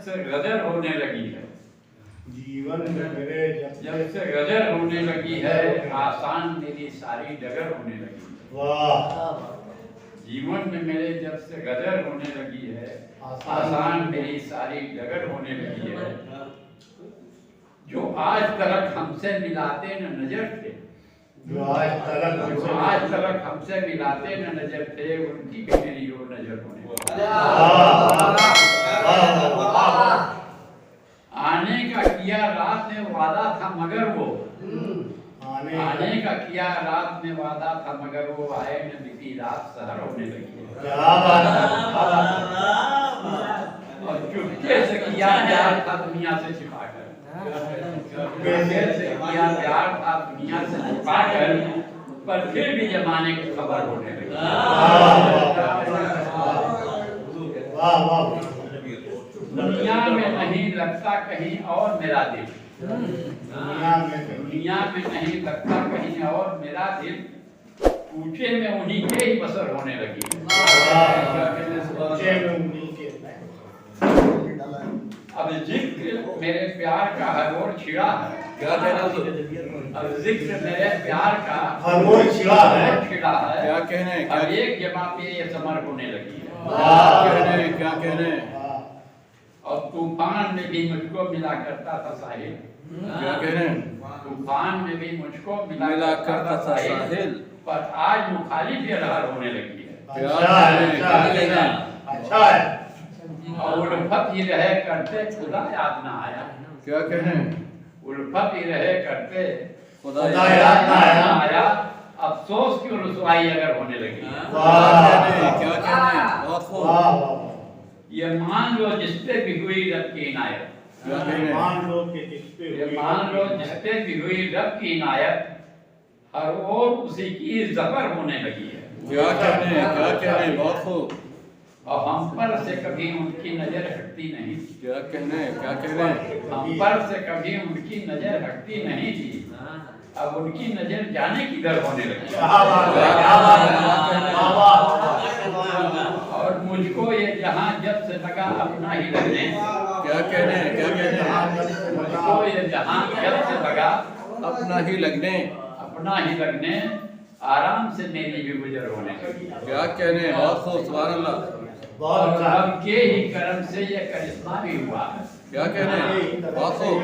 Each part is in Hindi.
से गदर होने लगी है, जीवन में मेरे जब से गदर होने लगी है, आसान मेरी सारी डगर होने लगी है। वाह, जीवन में मेरे जब से गदर होने लगी है, आसान मेरी सारी डगर होने लगी है। जो आज तक हमसे मिलाते न नजर थे, जो आज तक हमसे मिलाते न नजर थे, उनकी भी मेरी ओर नजर होने लगी। आने का किया रात में वादा था मगर वो आने का किया रात में वादा था मगर वो आए न, बीती रात सहर होने लगी है। क्या बात है। और चुपके से किया प्यार था दुनिया से छिपाकर, चुपके से किया प्यार था दुनिया से छिपाकर, पर फिर भी जमाने की खबर होने लगी। वाह वाह। दुनिया में नहीं लगता कहीं और मेरा दिल, दुनिया में नहीं लगता कहीं और मेरा दिल, पूछे में उन्हीं के ही बसर होने लगी है। अब जिक्र मेरे प्यार का हर ओर छिड़ा है, क्या कहना? अब जिक्र मेरे प्यार का हर ओर छिड़ा है। क्या कहने? अब एक जगह पे ये समर होने लगी है। क्या कहने? और तूफान में भी मुझको मिला करता था साहिल, क्या कहने? तूफान में भी मुझको मिला मिला करता था साहिल, पर आज मुखालिफ ये लहर होने लगी है। अच्छा है। और उल्फत ही रहे करते खुदा याद ना आया, क्या कहने? उल्फत ही रहे करते खुदा याद ना आया, अफसोस की रुसवाई अगर होने लगी। क्या कहने? बहुत खूब। ये मान लो जिस पे भी हुई रब की इनायत, मान लो कि जिस पे ये मान लो जिस पे भी हुई रब की इनायत, हर ओर उसी की जफर होने लगी है। क्या कहने? क्या कहने? बहुत खूब। और हम पर से कभी उनकी नजर हटती नहीं, क्या कहने? क्या कहने? हम पर से कभी उनकी नजर हटती नहीं थी, अब उनकी नजर जाने की दर होने लगी। और मुझको ये जहां जब से लगा अपना ही लगने, क्या कहने? क्या कहने? मुझको ये जहां जब से लगा अपना ही लगने, अपना ही लगने, आराम से मेरी भी गुजर होने लगी। क्या कहने? बहुत खूब। सुभान अल्लाह। और रब के ही करम से ये करिश्मा भी हुआ है। क्या कहने? बहुत खूब।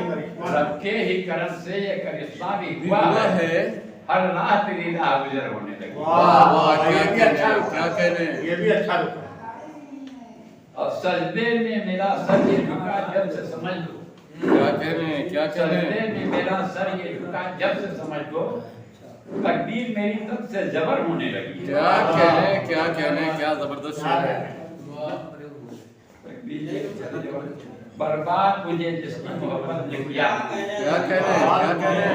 रब के ही करम से ये करिश्मा भी हुआ है, हर रात तेरी राह गुजर होने लगी। वाह वाह। क्या कहने? क्या कहने? ये भी अच्छा रुका। और सजदे में मेरा सर ये झुका जब से समझ लो, क्या कहने? क्या कहने? सजदे में मेरा सर ये झुका जब से समझ लो, तकदीर मेरी तब से जबर होने लगी। क्या कहने? क्या कहने? क्या जबरदस्त शेर है। बर्बाद मुझे जिसकी मोहब्बत ने किया, क्या कहने? क्या कहने?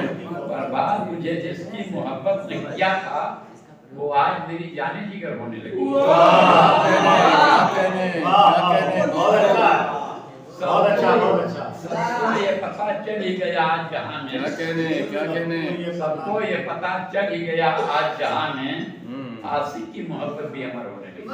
बर्बाद मुझे जिसकी मोहब्बत ने किया था, वो आज मेरी जाने जिगर होने लगी। क्या कहने? क्या कहने? बहुत अच्छा, बहुत अच्छा, बहुत अच्छा। सबको ये पता चल ही गया आज जहां में, क्या कहने? क्या कहने? सबको ये पता चल ही गया आज जहां में, आशिक की मोहब्बत भी अमर होने लगी।